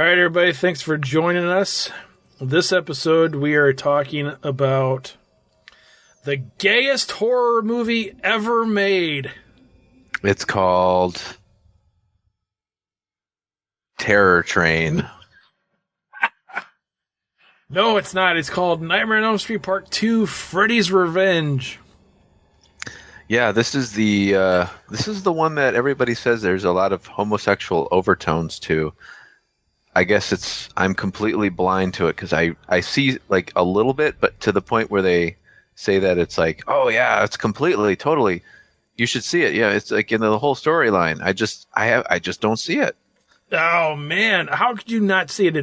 All right, everybody, thanks for joining us. This episode, we are talking about the gayest horror movie ever made. It's called Terror Train. No, it's not. It's called Nightmare on Elm Street Part 2, Freddy's Revenge. Yeah, this is the one that everybody says there's a lot of homosexual overtones to. I guess I'm completely blind to it because I see like a little bit, but to the point where they say that it's like, oh yeah, it's completely, totally, you should see it. Yeah, it's like in the whole storyline. I just don't see it. Oh man, how could you not see it?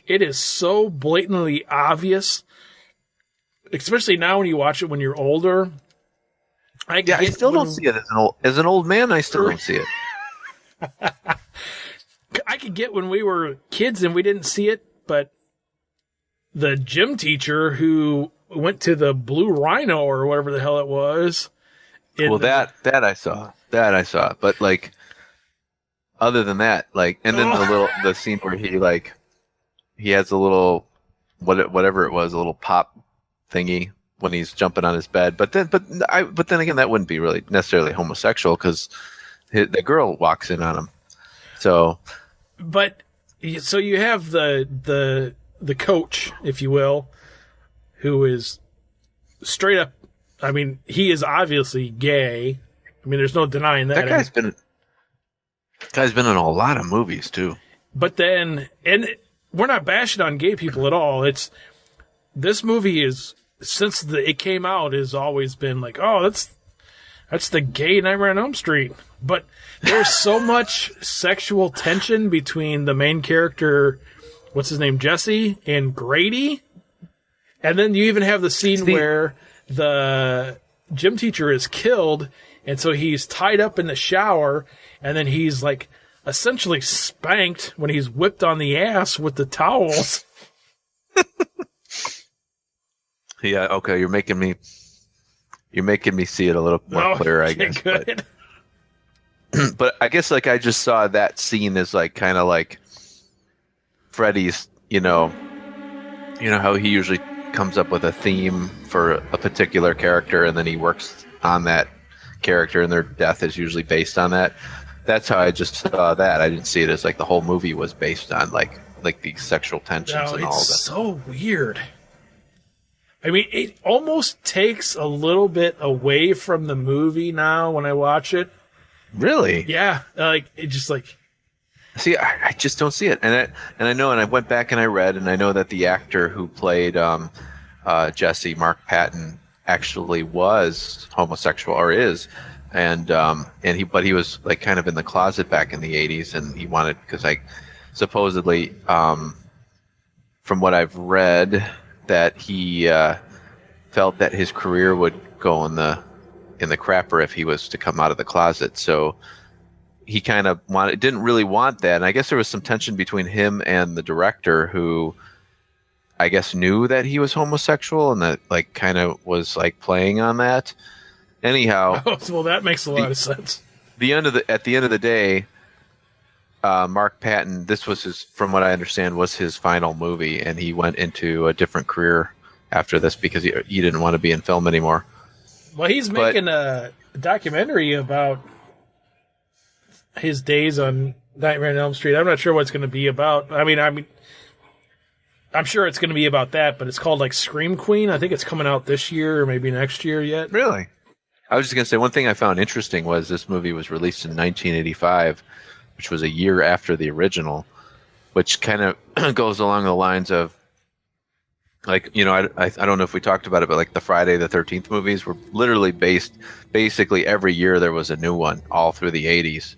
It is so blatantly obvious, especially now when you watch it when you're older. I still don't see it as an old man. I still don't see it. I could get when we were kids and we didn't see it, but the gym teacher who went to the Blue Rhino or whatever the hell it was. That I saw. But like, other than that, like, and then the scene where he has a little whatever it was, a little pop thingy when he's jumping on his bed. But then again, that wouldn't be really necessarily homosexual because the girl walks in on him. So you have the coach, if you will, who is straight up. I mean, he is obviously gay. I mean, there's no denying that. That guy's been in a lot of movies too. But then, and we're not bashing on gay people at all. This movie is, since it came out, has always been like, oh, that's the gay Nightmare on Elm Street. But there's so much sexual tension between the main character, what's his name, Jesse, and Grady. And then you even have the scene where the gym teacher is killed, and so he's tied up in the shower, and then he's like essentially spanked when he's whipped on the ass with the towels. Yeah, okay, you're making me see it a little more clear, I guess. Good. But I guess like I just saw that scene as like kind of like Freddy's, you know how he usually comes up with a theme for a particular character and then he works on that character and their death is usually based on that. That's how I just saw that. I didn't see it as like the whole movie was based on like the sexual tensions and all that. It's so weird. I mean, it almost takes a little bit away from the movie now when I watch it. Really? Yeah, like it just like. See, I just don't see it, and I know, and I went back and I read, and I know that the actor who played Jesse, Mark Patton, actually was homosexual or is, and he was like kind of in the closet back in the '80s, and he wanted because supposedly from what I've read that he felt that his career would go in the crapper if he was to come out of the closet. So he kind of didn't really want that. And I guess there was some tension between him and the director who I guess knew that he was homosexual and that like kind of was like playing on that. Anyhow. Well, that makes a lot of sense. At the end of the day, Mark Patton, this was from what I understand, was his final movie. And he went into a different career after this because he didn't want to be in film anymore. Well, he's making a documentary about his days on Nightmare on Elm Street. I'm not sure what it's going to be about. I mean, I'm sure it's going to be about that, but it's called like Scream Queen. I think it's coming out this year or maybe next year yet. Really? I was just going to say one thing I found interesting was this movie was released in 1985, which was a year after the original, which kind of goes along the lines of like, I don't know if we talked about it, but like the Friday the 13th movies were literally basically every year there was a new one all through the 80s.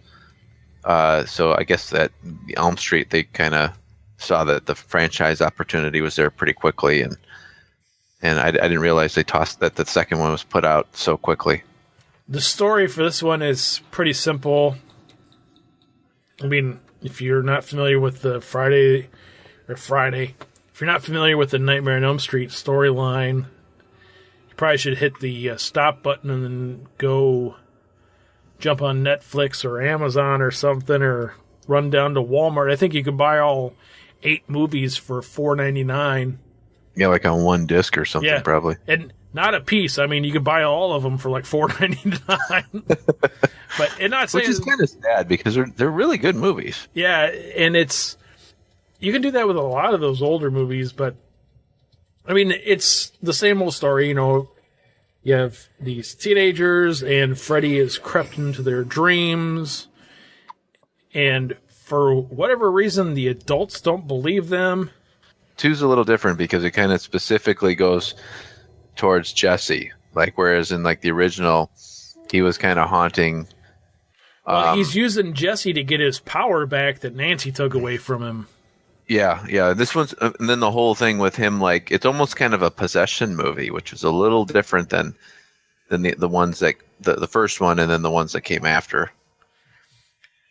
So I guess that Elm Street, they kind of saw that the franchise opportunity was there pretty quickly. And I didn't realize they tossed that the second one was put out so quickly. The story for this one is pretty simple. I mean, if you're not familiar with the Friday, if you're not familiar with the Nightmare on Elm Street storyline, you probably should hit the stop button and then go jump on Netflix or Amazon or something, or run down to Walmart. I think you could buy all 8 movies for $4.99. Yeah, like on one disc or something, probably. And not a piece. I mean, you could buy all of them for like $4.99. But and not saying, which is kind of sad because they're really good movies. Yeah, and you can do that with a lot of those older movies, but I mean, it's the same old story. You know, you have these teenagers, and Freddy has crept into their dreams, and for whatever reason, the adults don't believe them. 2's a little different because it kind of specifically goes towards Jesse, like whereas in like the original, he was kind of haunting. Well, he's using Jesse to get his power back that Nancy took away from him. Yeah. This one's, and then the whole thing with him, like it's almost kind of a possession movie, which is a little different than the ones that the first one, and then the ones that came after.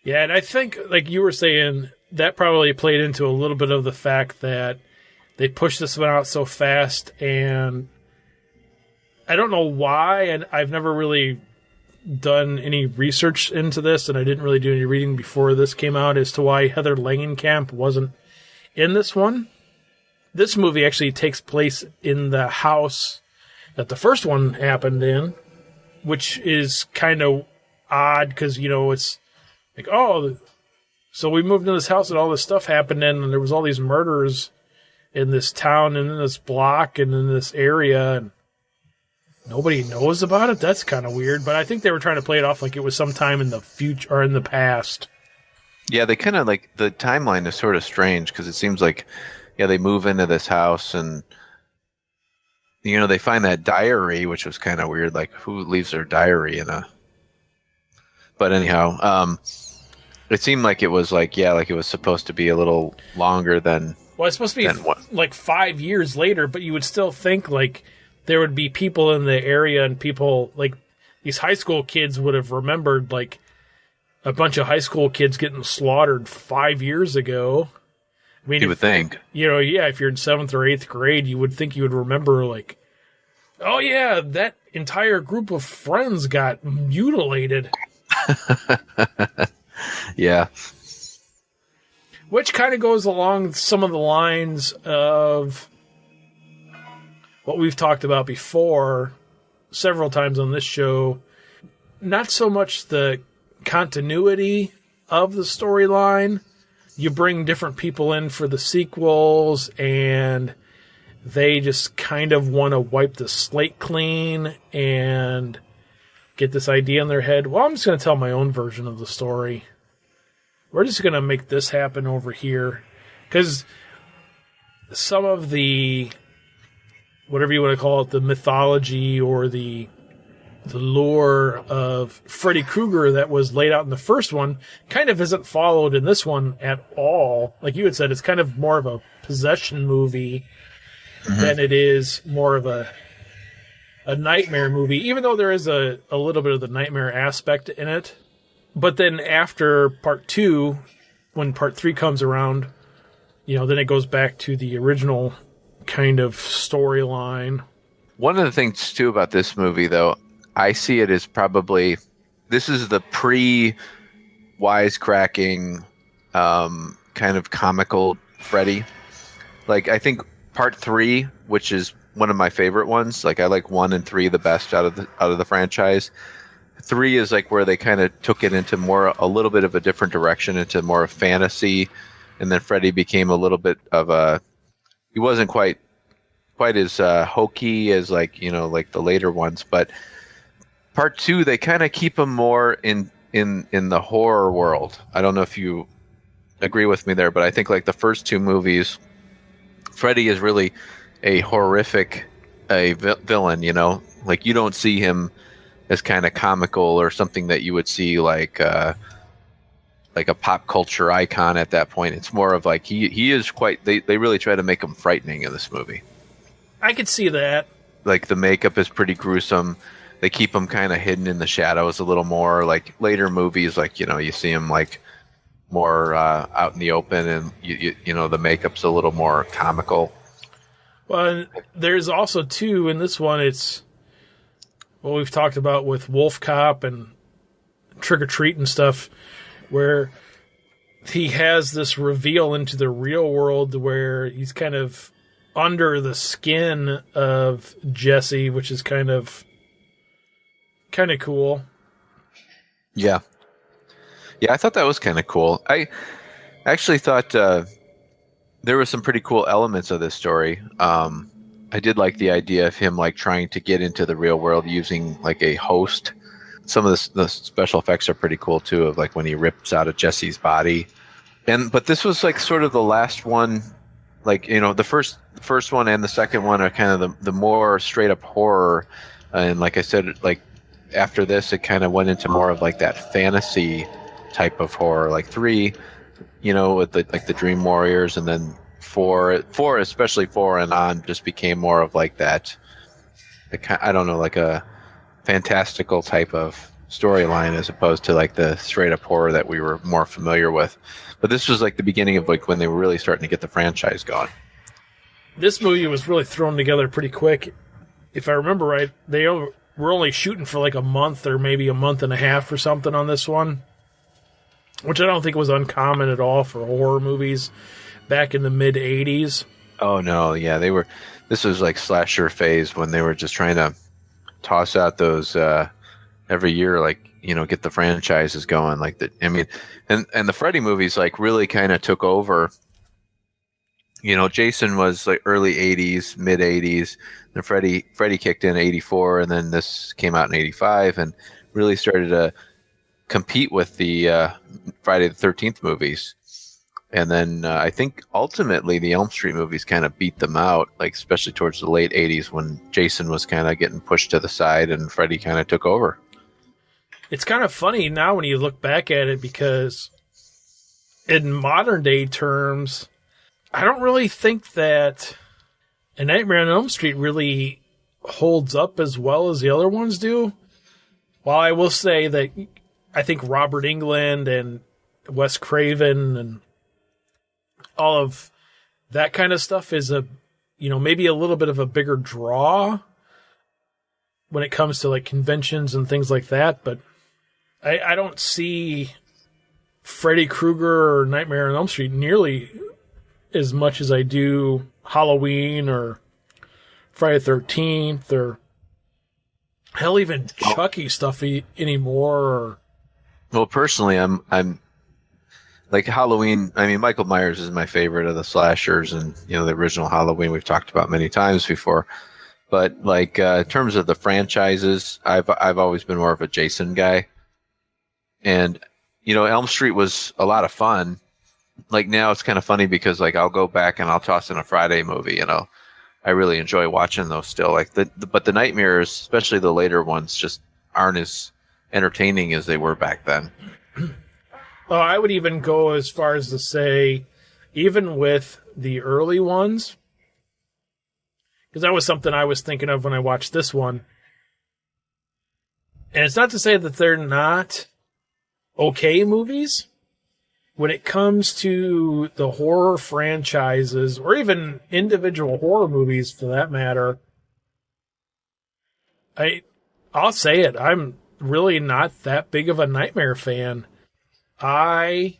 Yeah, and I think, like you were saying, that probably played into a little bit of the fact that they pushed this one out so fast, and I don't know why, and I've never really done any research into this, and I didn't really do any reading before this came out as to why Heather Langenkamp wasn't in this one. This movie actually takes place in the house that the first one happened in, which is kind of odd because, you know, it's like, oh, so we moved into this house and all this stuff happened in, and there was all these murders in this town and in this block and in this area, and nobody knows about it. That's kind of weird, but I think they were trying to play it off like it was sometime in the future or in the past. Yeah, they kind of like the timeline is sort of strange because it seems like, yeah, they move into this house and, you know, they find that diary, which was kind of weird. Like, who leaves their diary in a? But anyhow, it seemed like it was like, yeah, like it was supposed to be a little longer than. Well, it's supposed to be like 5 years later, but you would still think like there would be people in the area and people like these high school kids would have remembered like a bunch of high school kids getting slaughtered 5 years ago. I mean, you would think, you know, yeah, if you're in 7th or 8th grade, you would think you would remember like, oh yeah, that entire group of friends got mutilated. Yeah. Which kind of goes along some of the lines of what we've talked about before several times on this show. Not so much the continuity of the storyline. You bring different people in for the sequels, and they just kind of want to wipe the slate clean and get this idea in their head. Well, I'm just going to tell my own version of the story. We're just going to make this happen over here. Because some of the, whatever you want to call it, the mythology or the lore of Freddy Krueger that was laid out in the first one kind of isn't followed in this one at all. Like you had said, it's kind of more of a possession movie than it is more of a nightmare movie, even though there is a little bit of the nightmare aspect in it. But then after part 2, when part 3 comes around, you know, then it goes back to the original kind of storyline. One of the things, too, about this movie, though, I see it as probably, this is the pre-wisecracking kind of comical Freddy. Like, I think part 3, which is one of my favorite ones, like I like 1 and 3 the best out of the franchise. 3 is like where they kind of took it into a little bit of a different direction, into more of fantasy, and then Freddy became a little bit of he wasn't quite as hokey as like, you know, like the later ones, but part 2 they kind of keep him more in the horror world. I don't know if you agree with me there, but I think like the first 2 movies, Freddy is really a horrific villain, you know, like you don't see him as kind of comical or something that you would see like a pop culture icon at that point. It's more of like he is quite. They really try to make him frightening in this movie. I could see that. Like the makeup is pretty gruesome. They keep him kind of hidden in the shadows a little more. Like later movies, like, you know, you see him like more out in the open, and you know the makeup's a little more comical. Well, there's also too in this one, it's what we've talked about with Wolf Cop and Trick or Treat and stuff, where he has this reveal into the real world where he's kind of under the skin of Jesse, which is kind of cool. Yeah. Yeah, I thought that was kind of cool. I actually thought there were some pretty cool elements of this story. I did like the idea of him like trying to get into the real world using like a host. Some of the special effects are pretty cool too, of like when he rips out of Jesse's body. But this was like sort of the last one. Like, you know, the first one and the second one are kind of the more straight up horror. And like I said, like after this, it kind of went into more of like that fantasy type of horror. Like 3, you know, with the Dream Warriors, and then 4, especially 4 and on, just became more of like that. I don't know, like a fantastical type of storyline as opposed to like the straight up horror that we were more familiar with. But this was like the beginning of like when they were really starting to get the franchise going. This movie was really thrown together pretty quick. If I remember right, they were only shooting for like a month or maybe a month and a half or something on this one, which I don't think was uncommon at all for horror movies back in the mid 80s. Oh no, yeah, this was like slasher phase when they were just trying to toss out those every year, like, you know, get the franchises going. Like and the Freddy movies like really kind of took over. You know, Jason was like early 80s, mid 80s, and Freddy kicked in 84, and then this came out in 85 and really started to compete with the Friday the 13th movies. And then I think ultimately the Elm Street movies kind of beat them out, like especially towards the late 80s when Jason was kind of getting pushed to the side and Freddy kind of took over. It's kind of funny now when you look back at it, because in modern day terms, I don't really think that A Nightmare on Elm Street really holds up as well as the other ones do. While I will say that I think Robert Englund and Wes Craven and all of that kind of stuff is maybe a little bit of a bigger draw when it comes to like conventions and things like that. But I don't see Freddy Krueger or Nightmare on Elm Street nearly as much as I do Halloween or Friday the 13th or hell, even Chucky stuff anymore. Well, personally, I'm like Halloween. I mean, Michael Myers is my favorite of the slashers, and you know the original Halloween we've talked about many times before. But like in terms of the franchises, I've always been more of a Jason guy, and you know Elm Street was a lot of fun. Like now it's kind of funny because like I'll go back and I'll toss in a Friday movie, you know. I really enjoy watching those still. Like but the Nightmares, especially the later ones, just aren't as entertaining as they were back then. Well, I would even go as far as to say, even with the early ones, because that was something I was thinking of when I watched this one. And it's not to say that they're not okay movies. When it comes to the horror franchises, or even individual horror movies for that matter, I'll say it, I'm really not that big of a Nightmare fan. I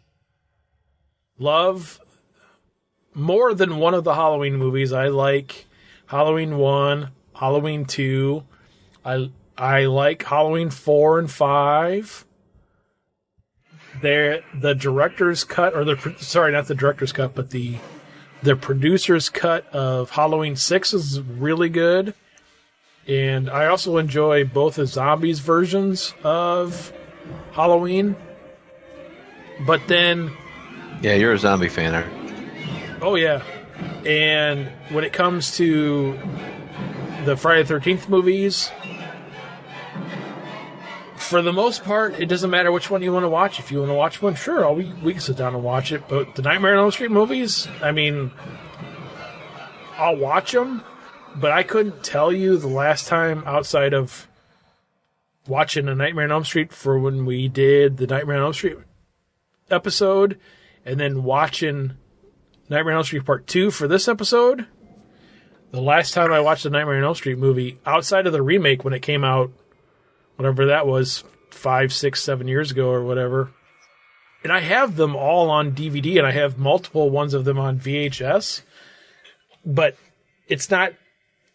love more than one of the Halloween movies. I like Halloween 1, Halloween 2. I like Halloween 4 and 5. The director's cut, or not the director's cut, but the producer's cut of Halloween 6 is really good. And I also enjoy both the zombies versions of Halloween. But then... Yeah, you're a zombie fan, aren't you? Oh, yeah. And when it comes to the Friday the 13th movies, for the most part, it doesn't matter which one you want to watch. If you want to watch one, sure, we can sit down and watch it. But the Nightmare on Elm Street movies, I mean, I'll watch them, but I couldn't tell you the last time outside of watching A Nightmare on Elm Street for when we did the Nightmare on Elm Street episode, and then watching Nightmare on Elm Street Part 2 for this episode. The last time I watched the Nightmare on Elm Street movie, outside of the remake when it came out, whatever that was, 5, 6, 7 years ago or whatever, and I have them all on DVD, and I have multiple ones of them on VHS, but it's not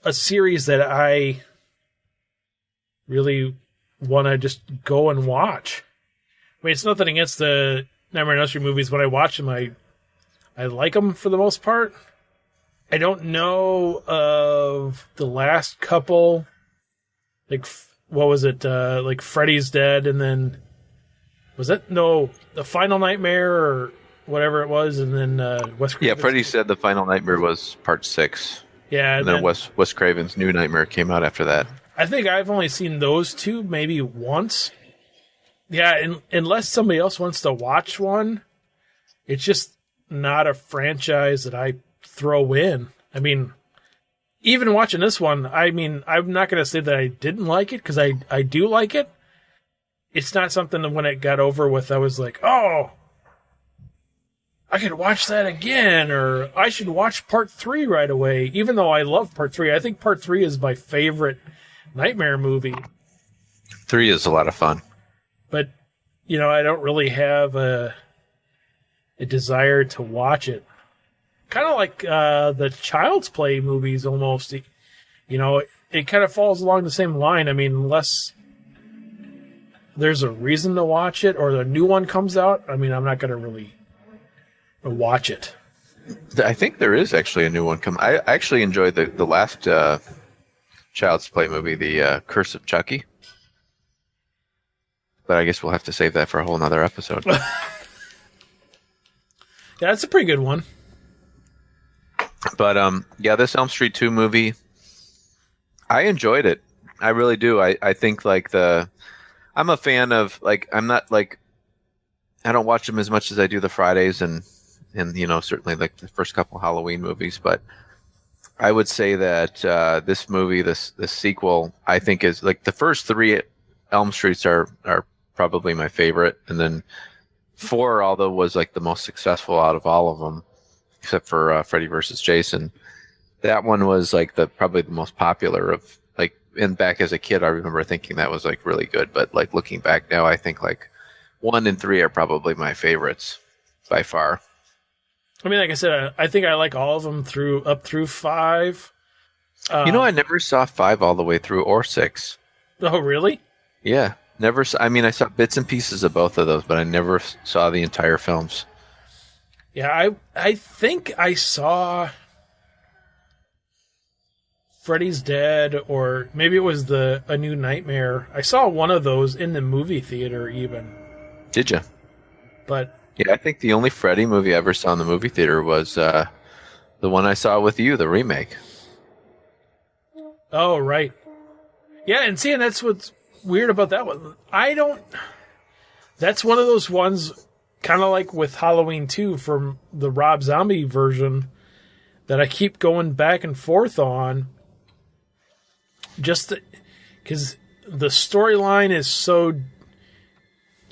a series that I really want to just go and watch. I mean, it's nothing against the Nightmare on Elm Street movies. When I watch them, I like them for the most part. I don't know of the last couple, like, what was it, like Freddy's Dead, and then, was that, no, The Final Nightmare, or whatever it was, and then Wes Craven's... Yeah, Freddy said The Final Nightmare was part 6. Yeah. And then Wes Craven's New Nightmare came out after that. I think I've only seen those two maybe once. Yeah, unless somebody else wants to watch one, it's just not a franchise that I throw in. I mean, even watching this one, I mean, I'm not going to say that I didn't like it, because I do like it. It's not something that when it got over with, I was like, oh, I could watch that again, or I should watch part 3 right away, even though I love part 3. I think part 3 is my favorite Nightmare movie. 3 is a lot of fun. But, you know, I don't really have a desire to watch it. Kind of like the Child's Play movies almost. You know, it kind of falls along the same line. I mean, unless there's a reason to watch it or a new one comes out, I mean, I'm not going to really watch it. I think there is actually a new one coming. I actually enjoyed the last Child's Play movie, The Curse of Chucky. But I guess we'll have to save that for a whole nother episode. Yeah, that's a pretty good one. But yeah, this Elm Street 2 movie, I enjoyed it. I really do. I think like I'm a fan of, like, I'm not like, I don't watch them as much as I do the Fridays and you know, certainly like the first couple Halloween movies, but I would say that this movie, this sequel, I think is like the first 3 Elm Streets are probably my favorite, and then 4, although was like the most successful out of all of them, except for Freddy versus Jason. That one was like probably the most popular of, like, and back as a kid, I remember thinking that was like really good. But like looking back now, I think like 1 and 3 are probably my favorites by far. I mean, like I said, I think I like all of them up through 5. You know, I never saw 5 all the way through, or 6. Oh, really? Yeah, never. I mean, I saw bits and pieces of both of those, but I never saw the entire films. Yeah, I think I saw Freddy's Dead, or maybe it was A New Nightmare. I saw one of those in the movie theater even. Did you? But yeah, I think the only Freddy movie I ever saw in the movie theater was the one I saw with you, the remake. Oh, right. Yeah, and seeing that's what's weird about that one. That's one of those ones, kind of like with Halloween 2 from the Rob Zombie version, that I keep going back and forth on. Just because the storyline is so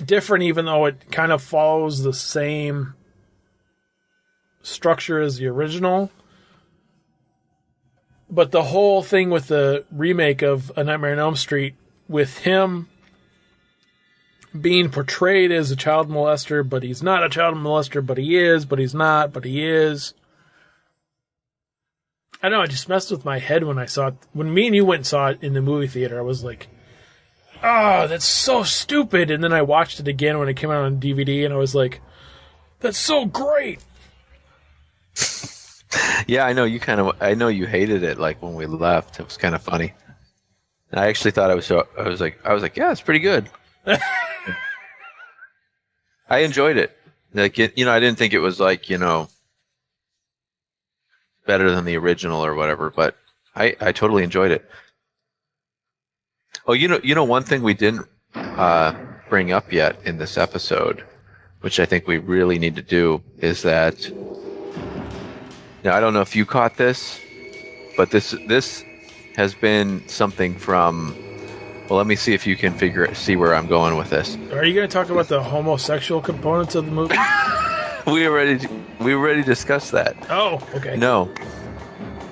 different, even though it kind of follows the same structure as the original. But the whole thing with the remake of A Nightmare on Elm Street, with him being portrayed as a child molester, but he's not a child molester, but he is, but he's not, but he is. I know, it just messed with my head when I saw it. When me and you went and saw it in the movie theater, I was like, oh, that's so stupid. And then I watched it again when it came out on DVD, and I was like, that's so great. Yeah, I know you hated it, like, when we left. It was kind of funny. And I actually thought I was like, yeah, it's pretty good. I enjoyed it. Like, I didn't think it was like, better than the original or whatever, but I totally enjoyed it. Oh, one thing we didn't bring up yet in this episode, which I think we really need to do, is that, now I don't know if you caught this, but this has been something from, well, let me see if you can see where I'm going with this. Are you going to talk about the homosexual components of the movie? We already discussed that. Oh, okay. No.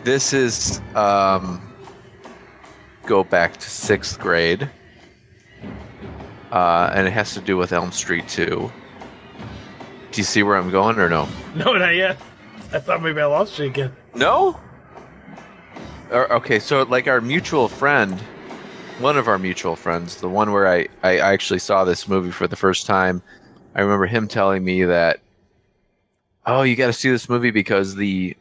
This is go back to 6th grade. And it has to do with Elm Street 2. Do you see where I'm going or no? No, not yet. I thought maybe I lost you again. No? Okay, so like our mutual friend, one of our mutual friends, the one where I actually saw this movie for the first time, I remember him telling me that, oh, you got to see this movie because the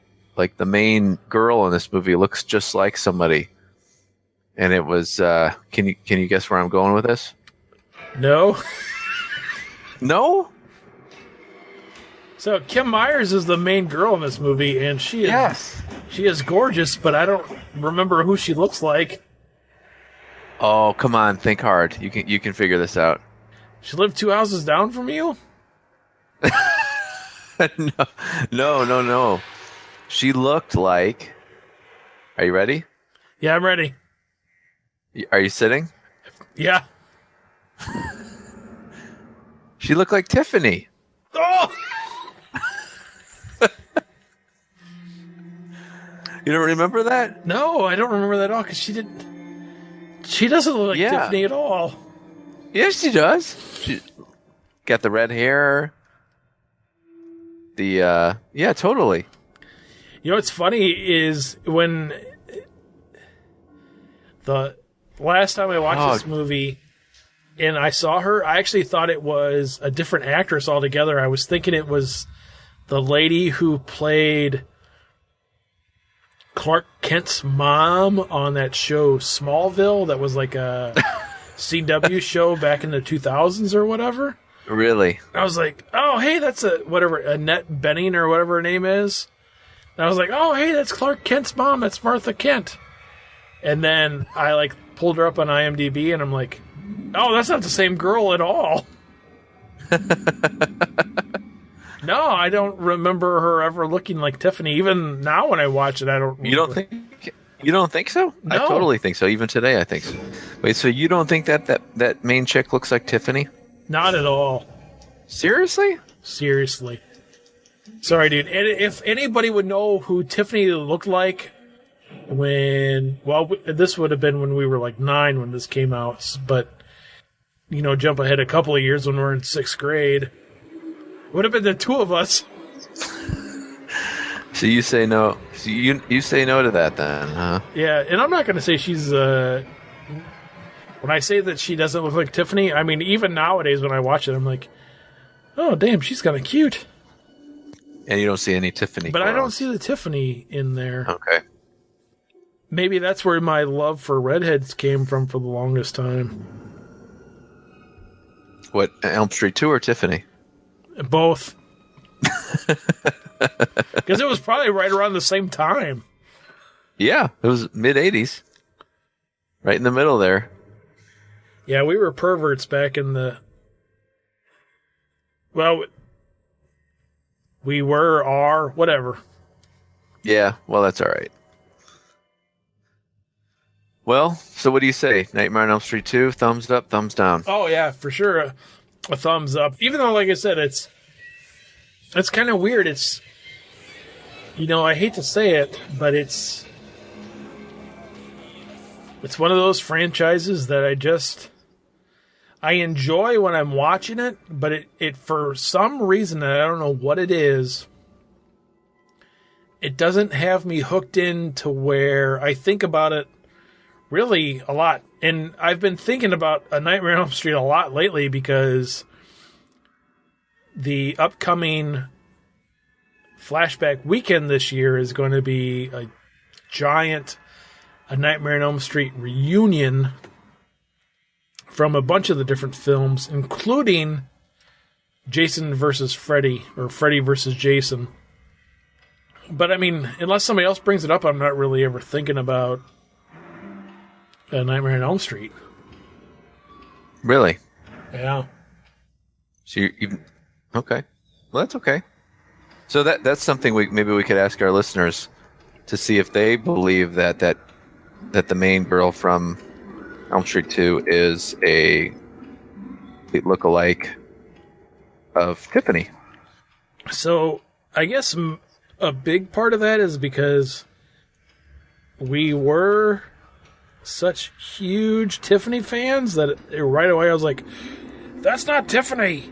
main girl in this movie looks just like somebody. And it was, can you guess where I'm going with this? No. No? So Kim Myers is the main girl in this movie, and she is gorgeous, but I don't remember who she looks like. Oh, come on, think hard. You can figure this out. She lived 2 houses down from you? No. She looked like. Are you ready? Yeah, I'm ready. Are you sitting? Yeah. She looked like Tiffany. Oh! You don't remember that? No, I don't remember that at all, because she doesn't look like Tiffany at all. Yes, she does. She got the red hair. Yeah, totally. You know what's funny is when the last time I watched this movie and I saw her, I actually thought it was a different actress altogether. I was thinking it was the lady who played Clark Kent's mom on that show Smallville that was like a CW show back in the 2000s or whatever. Really? I was like, oh, hey, that's Annette Bening or whatever her name is. And I was like, oh, hey, that's Clark Kent's mom. That's Martha Kent. And then I pulled her up on IMDb and I'm like, oh, that's not the same girl at all. No, I don't remember her ever looking like Tiffany. Even now when I watch it, I don't remember. You don't think so? No. I totally think so. Even today, I think so. Wait, so you don't think that main chick looks like Tiffany? Not at all. Seriously? Seriously. Sorry, dude. And if anybody would know who Tiffany looked like this would have been when we were 9 when this came out, but, jump ahead a couple of years when we're in 6th grade. Would have been the two of us. So you say no. So you say no to that then, huh? Yeah, and I'm not going to say she's. When I say that she doesn't look like Tiffany, I mean even nowadays when I watch it, I'm like, oh damn, she's kind of cute. And you don't see any Tiffany. But I don't see the Tiffany in there. Okay. Maybe that's where my love for redheads came from for the longest time. What, Elm Street 2 or Tiffany? Both. Because it was probably right around the same time. Yeah, it was mid-'80s. Right in the middle there. Yeah, we were perverts back in the... Well, we are, whatever. Yeah, well, that's all right. Well, so what do you say? Nightmare on Elm Street 2, thumbs up, thumbs down? Oh, yeah, for sure. A thumbs up. Even though, like I said, it's kind of weird. It's, I hate to say it, but it's one of those franchises that I enjoy when I'm watching it, but it for some reason, and I don't know what it is, it doesn't have me hooked in to where I think about it really a lot. And I've been thinking about A Nightmare on Elm Street a lot lately because the upcoming flashback weekend this year is going to be a giant A Nightmare on Elm Street reunion from a bunch of the different films, including Jason versus Freddy, or Freddy versus Jason. But I mean, unless somebody else brings it up, I'm not really ever thinking about A Nightmare on Elm Street. Really? Yeah. So you okay? Well, that's okay. So that's something maybe we could ask our listeners to see if they believe that the main girl from Elm Street 2 is a look-alike of Tiffany. So I guess a big part of that is because we were such huge Tiffany fans that right away I was like, that's not Tiffany.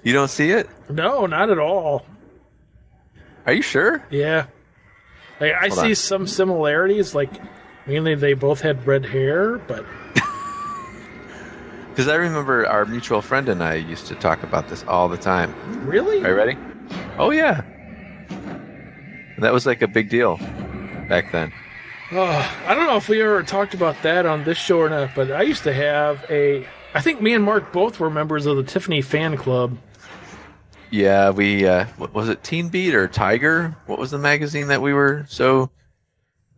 You don't see it? No, not at all. Are you sure? Yeah. Like, I Hold see on. some similarities, like mainly they both had red hair, but Because I remember our mutual friend and I used to talk about this all the time. really? Are you ready? Oh yeah, that was like a big deal back then. Oh, I don't know if we ever talked about that on this show or not, but I used to have I think me and Mark both were members of the Tiffany fan club. Yeah, we what was it, Teen Beat or Tiger? What was the magazine that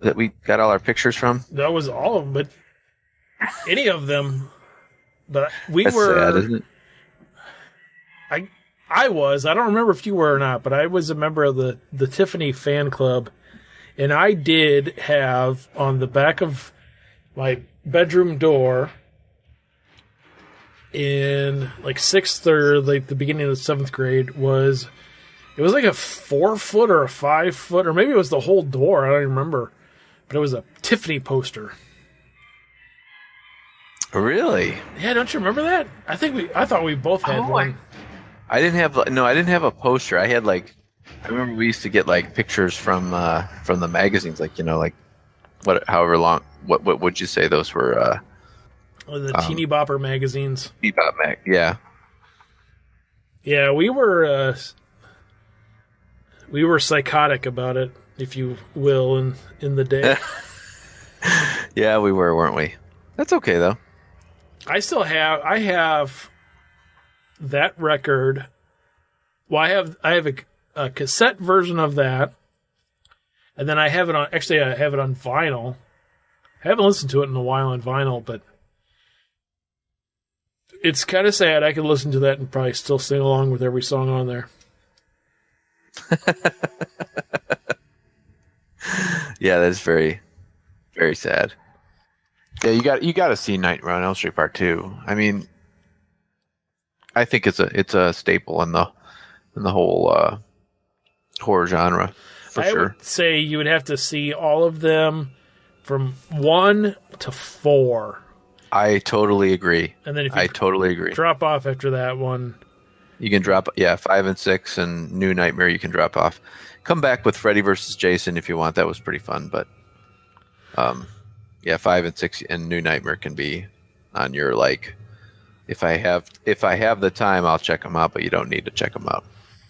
that we got all our pictures from? That was all of them, but any of them. But we That's were. sad, isn't it? I was. I don't remember if you were or not, but I was a member of the Tiffany fan club, and I did have on the back of my bedroom door in like sixth or like the beginning of the seventh grade it was like a 4 foot or a 5 foot, or maybe it was the whole door. I don't even remember, but it was a Tiffany poster. Really? Yeah, don't you remember that? I thought we both had one. I didn't have no. I didn't have a poster. I had like I remember we used to get like pictures from the magazines, like like however long. What would you say those were? The teeny bopper magazines. Bebop mag. Yeah. Yeah, we were psychotic about it, if you will, in the day. Yeah, we were, weren't we? That's okay though. I have that record. Well, I have a cassette version of that, and then I have it on. Actually, I have it on vinyl. I haven't listened to it in a while on vinyl, but it's kind of sad. I could listen to that and probably still sing along with every song on there. Yeah, that's very, very sad. Yeah, you got to see Nightmare on Elm Street Part 2. I mean, I think it's a staple in the whole horror genre for I sure. would say you would have to see all of them from 1 to 4, I totally agree. and then if I you totally agree. drop off after that one, You can drop 5 and 6 and New Nightmare. You can drop off. Come back with Freddy versus Jason if you want. That was pretty fun, but 5 and 6 and New Nightmare can be on your like. If I have the time, I'll check them out, but you don't need to check them out.